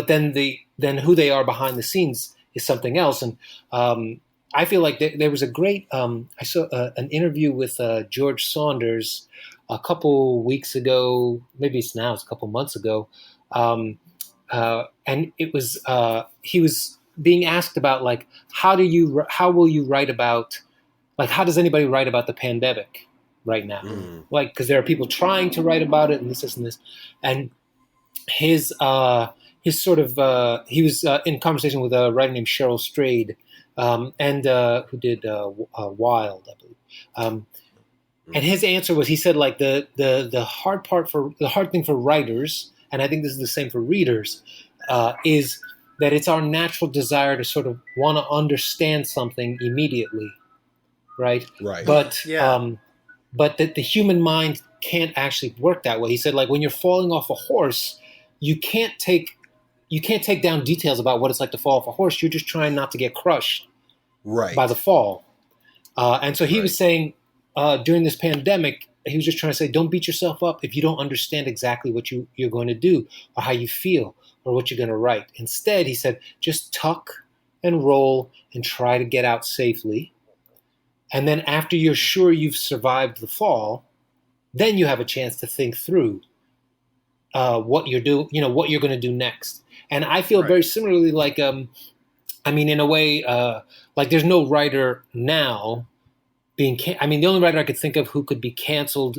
C: then who they are behind the scenes is something else. And I feel like there was a great, I saw an interview with George Saunders a couple weeks ago, maybe it's a couple months ago. And it was, he was being asked about like, how will you write about, like, how does anybody write about the pandemic right now? Like, because there are people trying to write about it and this and this. And his sort of, he was in conversation with a writer named Cheryl Strayed, and who did Wild, I believe. And his answer was, he said, like, the hard thing for writers, and I think this is the same for readers, is that it's our natural desire to sort of want to understand something immediately, right?
B: Right.
C: But
A: Yeah.
C: but that the human mind can't actually work that way. He said, like, when you're falling off a horse, you can't take down details about what it's like to fall off a horse. You're just trying not to get crushed
B: Right.
C: by the fall. And so he
B: Right.
C: was saying during this pandemic, he was just trying to say, don't beat yourself up if you don't understand exactly what you're going to do or how you feel or what you're going to write. Instead, he said, just tuck and roll and try to get out safely. And then after you're sure you've survived the fall, then you have a chance to think through what you're what you're going to do next. And I feel very similarly, like, I mean, in a way, like there's no writer now the only writer I could think of who could be canceled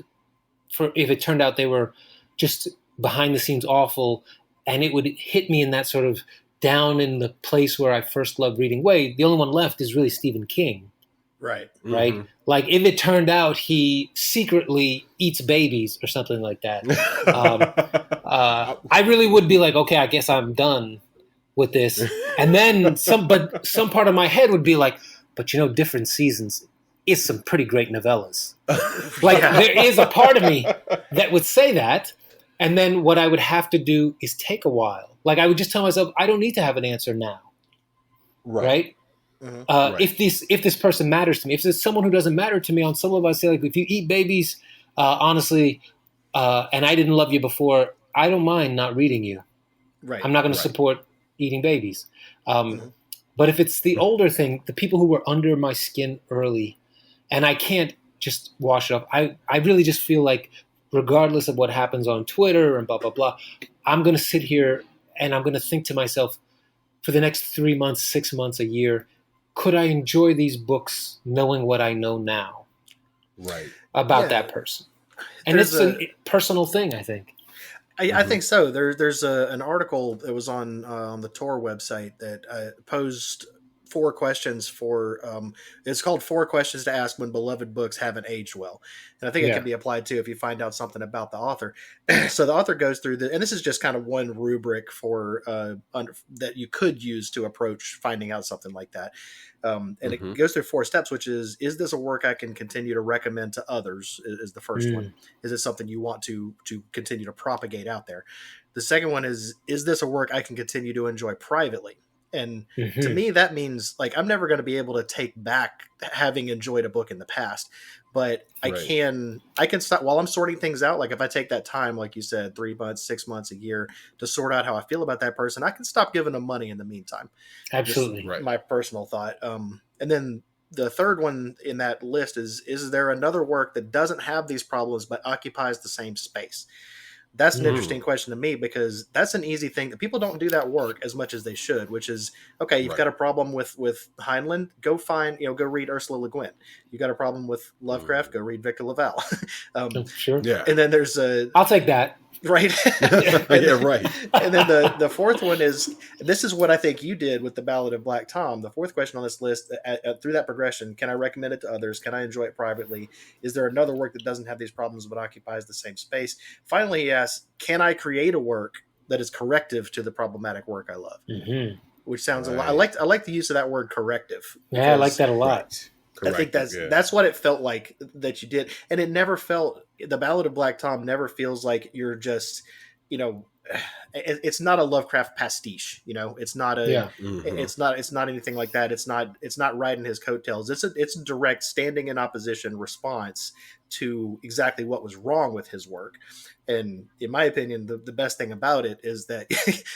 C: for if it turned out they were just behind the scenes awful, and it would hit me in that sort of down in the place where I first loved reading way. The only one left is really Stephen King.
A: Right.
C: Right. Mm-hmm. Like if it turned out he secretly eats babies or something like that, I really would be like, okay, I guess I'm done with this. And then some part of my head would be like, but Different Seasons is some pretty great novellas. Like there is a part of me that would say that. And then what I would have to do is take a while. Like I would just tell myself, I don't need to have an answer now. Right? Mm-hmm. If this person matters to me, if there's someone who doesn't matter to me, on some level I say, like, if you eat babies, honestly, and I didn't love you before, I don't mind not reading you. Right. I'm not going to support eating babies. But if it's the older thing, the people who were under my skin early, and I can't just wash it off, I really just feel like regardless of what happens on Twitter and blah, blah, blah, I'm going to sit here and I'm going to think to myself for the next 3 months, 6 months, a year, could I enjoy these books knowing what I know now about that person? And it's a personal thing, I think.
A: I think so. There's an article that was on the Tor website that posed 4 questions for it's called 4 questions to ask when beloved books haven't aged well, and I think it can be applied too if you find out something about the author. So the author goes through and this is just kind of one rubric for that you could use to approach finding out something like that. And it goes through 4 steps, which is this a work I can continue to recommend to others is the first one. Is it something you want to continue to propagate out there? The second one is this a work I can continue to enjoy privately? And to me, that means like I'm never going to be able to take back having enjoyed a book in the past, but I can stop while I'm sorting things out. Like if I take that time, like you said, 3 months, 6 months, a year to sort out how I feel about that person, I can stop giving them money in the meantime.
C: Absolutely.
A: My personal thought. And then the third one in that list is there another work that doesn't have these problems, but occupies the same space? That's an interesting question to me because that's an easy thing that people don't do that work as much as they should, which is, okay, you've got a problem with Heinlein, go read Ursula Le Guin. You got a problem with Lovecraft, go read Victor LaValle.
C: Sure.
A: Yeah. And then there's
C: I'll take that.
A: Right.
B: Right.
A: And then the fourth one is, this is what I think you did with the Ballad of Black Tom. The fourth question on this list, through that progression, can I recommend it to others? Can I enjoy it privately? Is there another work that doesn't have these problems but occupies the same space? Finally, he asks, can I create a work that is corrective to the problematic work I love? Which sounds a lot. I like the use of that word corrective.
C: Yeah, I like that a lot.
A: I think that's what it felt like that you did. And it never felt, the Ballad of Black Tom never feels like you're just, it's not a Lovecraft pastiche, it's not it's not anything like that. It's not riding his coattails. It's a direct standing in opposition response to exactly what was wrong with his work. And in my opinion, the best thing about it is that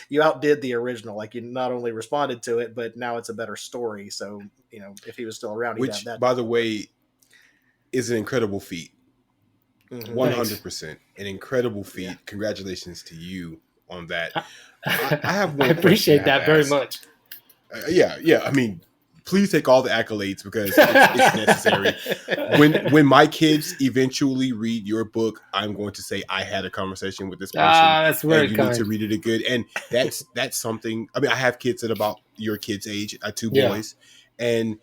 A: you outdid the original. Like you not only responded to it, but now it's a better story. So, if he was still around,
B: which, by the way, is an incredible feat. 100%, an incredible feat. Yeah. Congratulations to you on that. I have one.
C: I appreciate that very much.
B: Yeah. I mean, please take all the accolades because it's necessary. When my kids eventually read your book, I'm going to say I had a conversation with this person.
C: That's very
B: kind. You need to read it good, and that's something. I mean, I have kids at about your kids' age. I have 2 boys, and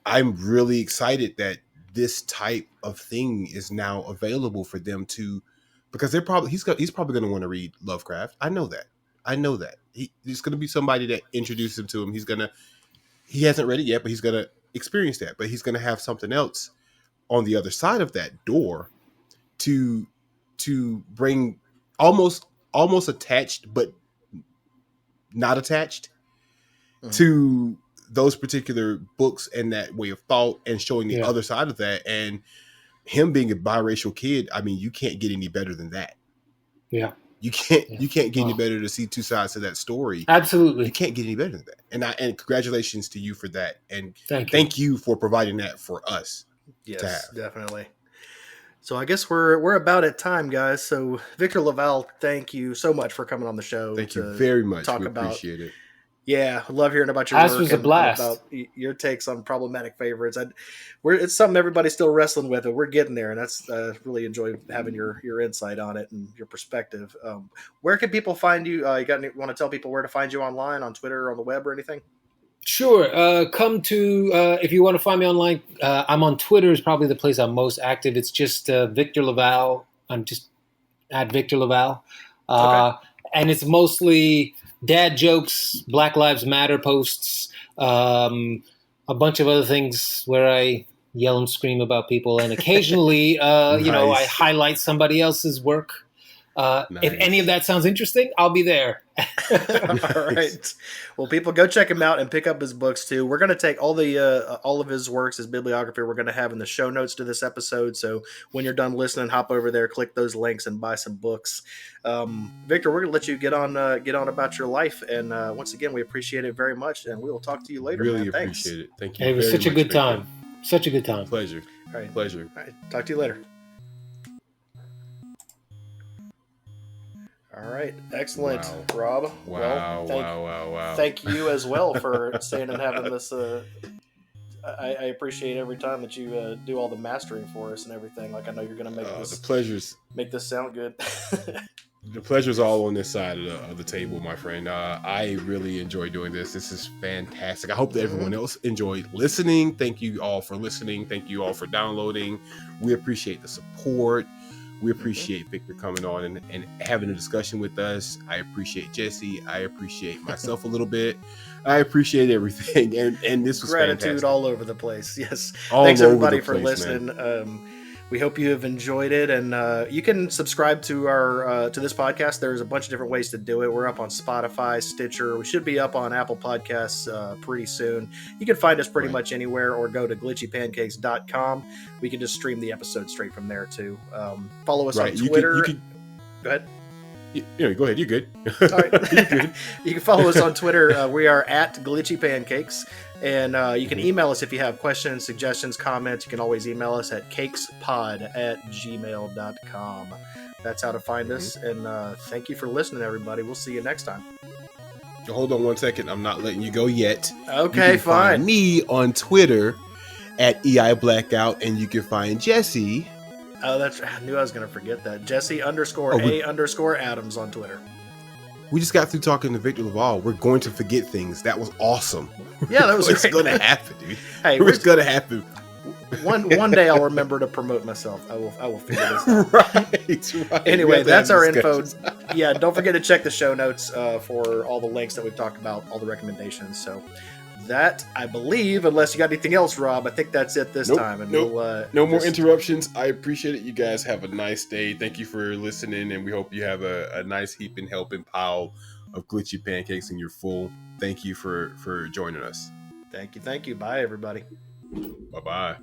B: I'm really excited that this type of thing is now available for them to, because he's probably going to want to read Lovecraft. I know that. There's going to be somebody that introduces him to him. He hasn't read it yet, but he's going to experience that. But he's going to have something else on the other side of that door to bring almost attached, but not attached to those particular books and that way of thought, and showing the other side of that. And him being a biracial kid, I mean, you can't get any better than that.
C: Yeah.
B: You can't get any better to see two sides to that story.
C: Absolutely.
B: You can't get any better than that. And congratulations to you for that. And
C: thank
B: you for providing that for us.
A: Yes, definitely. So I guess we're about at time, guys. So Victor LaValle, thank you so much for coming on the show.
B: Thank you very much. We appreciate it.
A: Yeah, I love hearing about your
C: This
A: work.
C: was a blast.
A: About your takes on problematic favorites. It's something everybody's still wrestling with, and we're getting there. And that's really enjoy having your insight on it and your perspective. Where can people find you? Want to tell people where to find you online, on Twitter, or on the web, or anything?
C: Sure. Come to if you want to find me online. I'm on Twitter. Is probably the place I'm most active. It's just Victor LaValle. I'm just at Victor LaValle, and it's mostly dad jokes, Black Lives Matter posts, a bunch of other things where I yell and scream about people, and occasionally, I highlight somebody else's work. If any of that sounds interesting, I'll be there.
A: All right. Well, people, go check him out and pick up his books too. We're going to take all of his works, his bibliography, we're going to have in the show notes to this episode. So when you're done listening, hop over there, click those links, and buy some books. Victor, we're going to let you get on about your life. And once again, we appreciate it very much, and we will talk to you later.
B: Really appreciate it. Thank you.
C: It was such a good time. Such a good time.
B: Pleasure.
A: All right.
B: Pleasure.
A: All right. Talk to you later. All right. Excellent, Rob.
B: Wow.
A: Thank you as well for staying and having this. I appreciate every time that you do all the mastering for us and everything. Like, I know you're going to make this sound good.
B: The pleasure's all on this side of the table, my friend. I really enjoy doing this. This is fantastic. I hope that everyone else enjoyed listening. Thank you all for listening. Thank you all for downloading. We appreciate the support. We appreciate Victor coming on and having a discussion with us. I appreciate Jesse. I appreciate myself a little bit. I appreciate everything. And this was
A: gratitude
B: fantastic.
A: All over the place. Yes. Thanks everybody for listening. We hope you have enjoyed it, and you can subscribe to our to this podcast. There's a bunch of different ways to do it. We're up on Spotify, Stitcher. We should be up on Apple Podcasts pretty soon. You can find us pretty much anywhere, or go to glitchypancakes.com. We can just stream the episode straight from there too. Follow us on Twitter. Go ahead.
B: Go ahead. You're good.
A: All right. You're good. You can follow us on Twitter. We are at Glitchy Pancakes. And you can email us if you have questions, suggestions, comments. You can always email us at cakespod@gmail.com. That's how to find us. And thank you for listening, everybody. We'll see you next time.
B: Hold on 1 second. I'm not letting you go yet.
A: Okay,
B: you can
A: fine.
B: Find me on Twitter at EI Blackout, and you can find Jesse.
A: Oh, I knew I was going to forget that. Jesse_A_Adams on Twitter.
B: We just got through talking to Victor LaValle. We're going to forget things. That was awesome.
A: Yeah, that was
B: It's going to happen, dude.
A: Hey,
B: it's going to happen.
A: One day I'll remember to promote myself. I will figure this out.
B: Right.
A: Anyway, that's our info. Yeah, don't forget to check the show notes for all the links that we've talked about, all the recommendations. So that, I believe, unless you got anything else, Rob, I think that's it this time. And
B: no more interruptions. I appreciate it. You guys have a nice day. Thank you for listening, and we hope you have a nice heaping, helping pile of glitchy pancakes and you're full. Thank you for joining us.
A: Thank you. Bye, everybody.
B: Bye-bye.